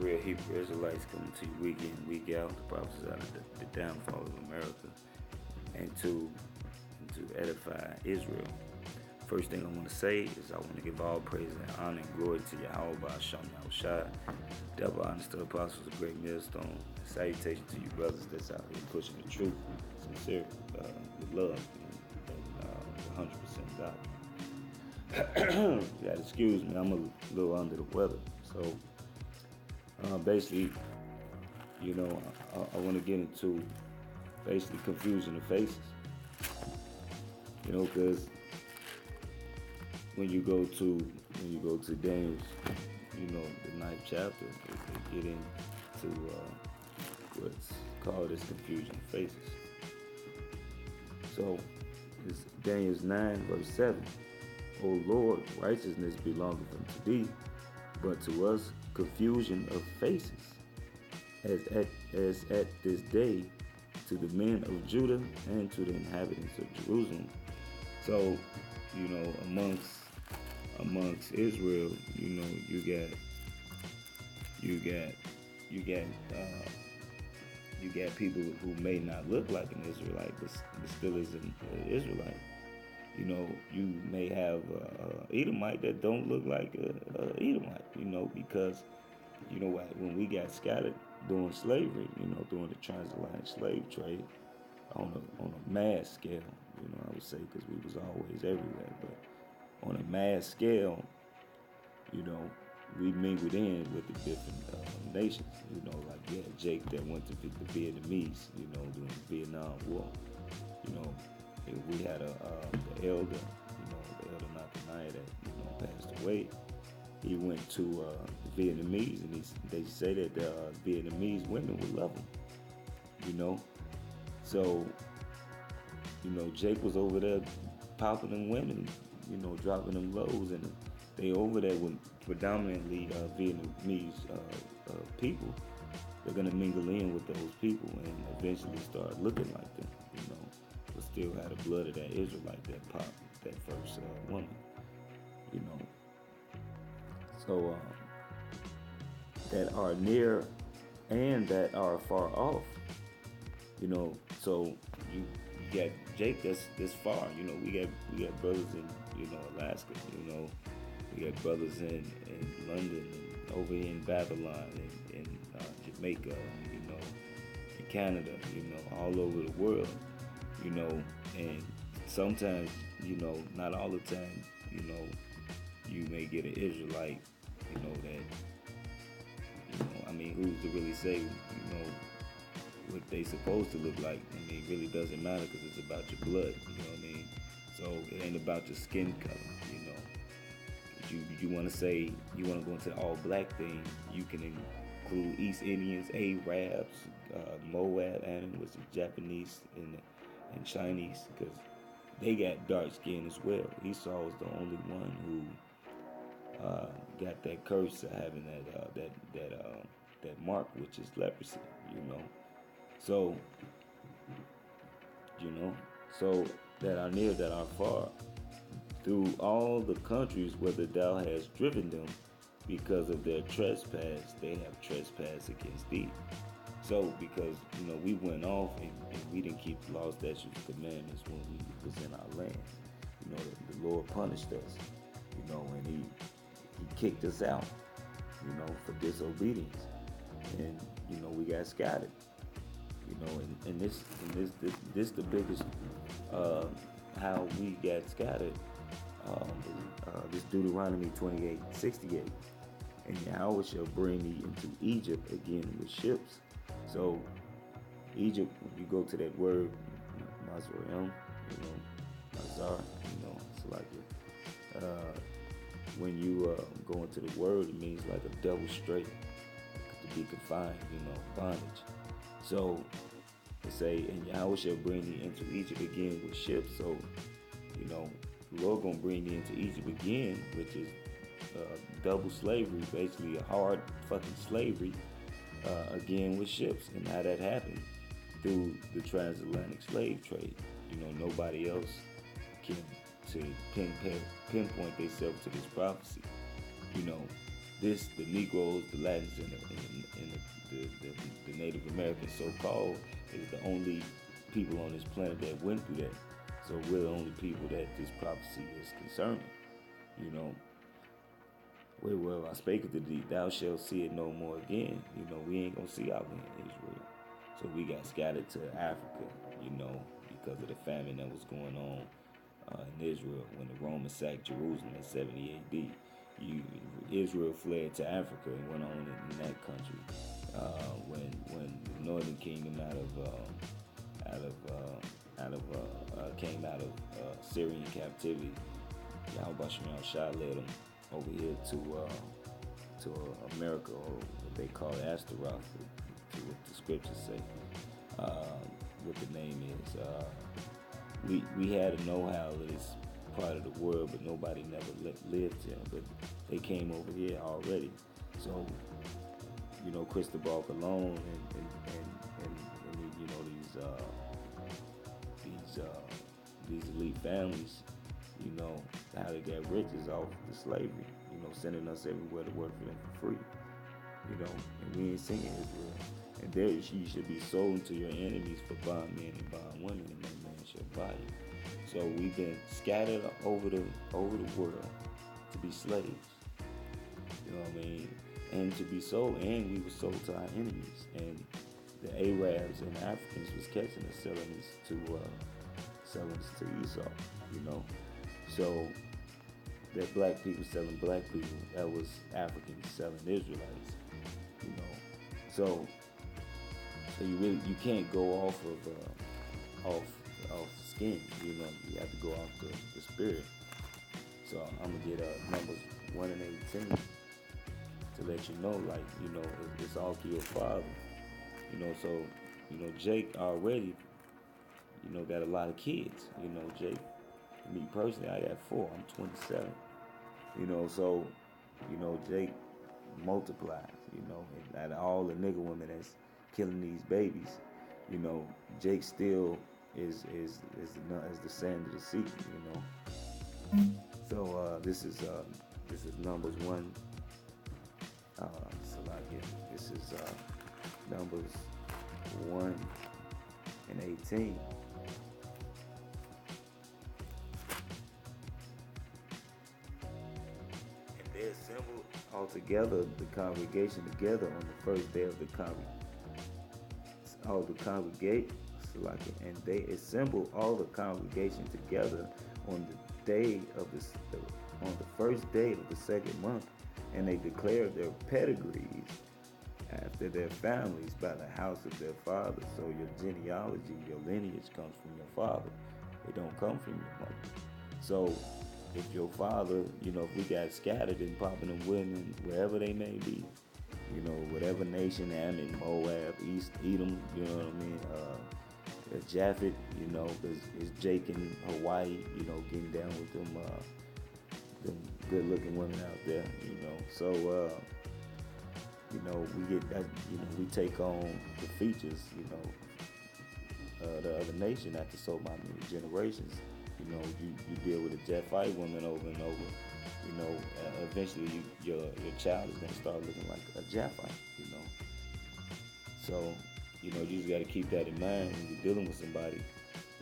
Real Hebrew Israelites coming to you week in, week out to prophesy the downfall of America and to edify Israel. First thing I want to say is I want to give all praise and honor and glory to Yahweh by Hashem Yahushua. Double honors to the apostles of Great Millstone. Salutation to you brothers that's out here pushing the truth, sincere, with love, and 100% God. You gotta excuse me, I'm a little under the weather. So basically, I want to get into basically confusion of faces. Because when you go to Daniel's, the ninth chapter, they get into what's called as confusion of faces. So it's Daniel's 9 verse 7. O Lord, righteousness belongeth unto thee, but to us confusion of faces, as at this day to the men of Judah and to the inhabitants of Jerusalem. So, amongst Israel, you got people who may not look like an Israelite, but still is an Israelite. You may have Edomite that don't look like a Edomite, because when we got scattered during slavery, during the transatlantic slave trade, on a mass scale, I would say, because we was always everywhere, but on a mass scale, we mingled in with the different nations, like you had Jake that went to the Vietnamese, during the Vietnam War, we had the elder, the elder Nathaniah that, passed away. He went to the Vietnamese, and they say that the Vietnamese women would love him, So, Jake was over there popping them women, dropping them lows, and they over there with predominantly Vietnamese people. They're gonna mingle in with those people and eventually start looking like them, but still had the blood of that Israelite that popped that first woman, So that are near and that are far off, So you got Jake that's far, We got brothers in Alaska, we got brothers in London and over in Babylon and in Jamaica, in Canada, all over the world, and sometimes, not all the time, you may get an Israelite, that, who's to really say, what they supposed to look like. It really doesn't matter because it's about your blood, So it ain't about your skin color, You want to say, you want to go into the all black thing, you can include East Indians, Arabs, Moab, which is Japanese and Chinese, because they got dark skin as well. Esau was the only one who got that curse of having that mark, which is leprosy, So, so that are near, that are far, through all the countries whither thou hast driven them, because of their trespass, they have trespassed against thee. So, because, we went off and we didn't keep the law, statutes, and commandments when we was in our land. The Lord punished us, and he kicked us out, for disobedience. And, we got scattered, and this the biggest, how we got scattered, this Deuteronomy 28:68. And Yahweh shall bring thee into Egypt again with ships. So Egypt, when you go to that word, Mazraim, Mazar, it's like it. When you go into the word, it means like a double straight, to be confined, bondage. So it say, and Yahweh shall bring thee into Egypt again with ships. So, the Lord gonna bring thee into Egypt again, which is double slavery, basically a hard fucking slavery, again with ships. And how that happened? Through the transatlantic slave trade. Nobody else can to pinpoint themselves to this prophecy. the Negroes, the Latins, and the Native Americans, so-called, is the only people on this planet that went through that. So we're the only people that this prophecy is concerning. You know, well, I spake it to thee, thou shalt see it no more again. You know, we ain't gonna see our land in Israel. So we got scattered to Africa, you know, because of the famine that was going on in Israel when the Romans sacked Jerusalem in 70 A.D. Israel fled to Africa and went on in that country. When the Northern Kingdom came out of Syrian captivity, Yahweh Shem Shah led them over here to America, or what they call Astaroth, to what the scriptures say. What the name is. We had a know-how of this part of the world, but nobody never lived here. But they came over here already. So, you know, Cristobal Colon and you know these elite families, you know, how they got riches off the slavery, you know, sending us everywhere to work for them for free, you know, and we ain't singing Israel. And there you should be sold to your enemies for bondmen and bondwomen, and no man shall buy you. So we've been scattered over the world to be slaves. You know what I mean? And to be sold, and we were sold to our enemies. And the Arabs and the Africans was catching us, selling us to Esau, you know. So that black people selling black people, that was Africans selling Israelites, you know. So you can't go off of skin, you know. You have to go off the spirit. So I'm gonna get Numbers 1 and 18 to let you know, like, you know, it's all through your father, you know. So, you know, Jake already, you know, got a lot of kids, you know. Jake, me personally, I got 4. I'm 27, you know. So, you know, Jake multiplies, you know, and all the nigga women that's killing these babies, you know, Jake still is the sand of the sea, you know. So this is Numbers 1. This is Numbers 1 and 18. And they assembled all together, the congregation together on the first day of the and they assembled all the congregation together on the first day of the second month, and they declared their pedigrees after their families by the house of their fathers. So your genealogy, your lineage comes from your father. It don't come from your mother. So if your father, you know, if we got scattered and popping and women, wherever they may be, you know, whatever nation, Ammon, Moab, East Edom, you know what I mean, Japhet, you know, is Jake in Hawaii, you know, getting down with them good-looking women out there, you know. So, you know, we get that, you know, we take on the features, you know, the other nation after so many generations. You know, you deal with a Japhite woman over and over. You know, eventually your child is gonna start looking like a Japhite. You know, so you know you just got to keep that in mind when you're dealing with somebody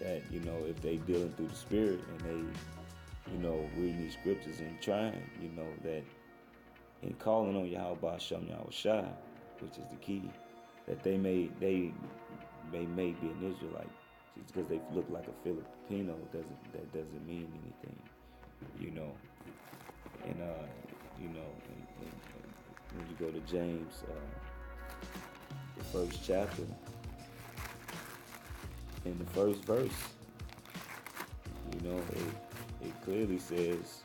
that, you know, if they dealing through the spirit and they, you know, reading these scriptures and trying, you know, that in calling on Yahweh Shem Shah, which is the key, that they may be an Israelite. Just because they look like a Filipino doesn't mean anything, you know. And you know, and when you go to James, the first chapter, in the first verse, you know, it clearly says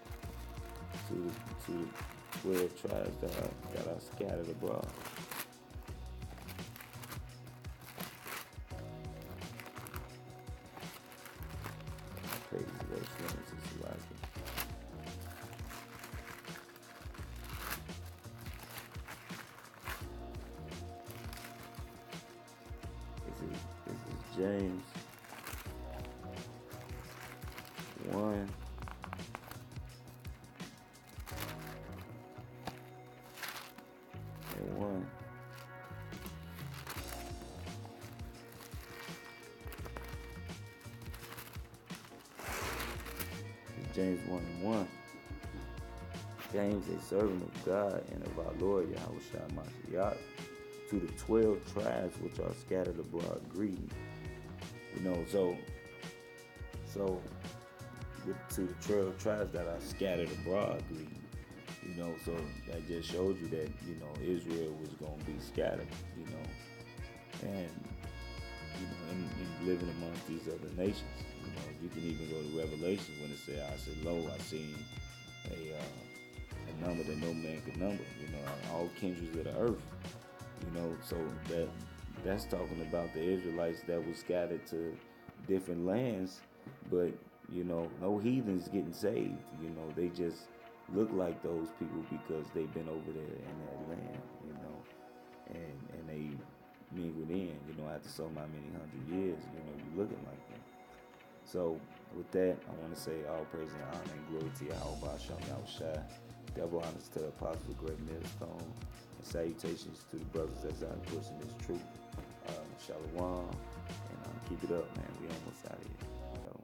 to the 12 tribes that are scattered abroad. Page verse 1 is Elijah. This is James 1. James 1 and 1. James, a servant of God and of our Lord Yahushua Mashiach, to the 12 tribes which are scattered abroad, greeting. So to the 12 tribes that are scattered abroad, greeting. So that just showed you that, Israel was going to be scattered, and, and living amongst these other nations. You can even go to Revelation when it said, I said, lo, I seen a number that no man could number, all kindreds of the earth, so that's talking about the Israelites that was scattered to different lands, but, no heathens getting saved, they just look like those people because they've been over there in that land, and they mingled in, after so many hundred years, you looking like them. So with that, I want to say all praise and honor and glory to Yahweh Shem Yahushua. Double honors to the Apostle of Great Millstone, and salutations to the brothers that's out pushing this truth. Shalom, and keep it up, man. We almost out of here. Shalom.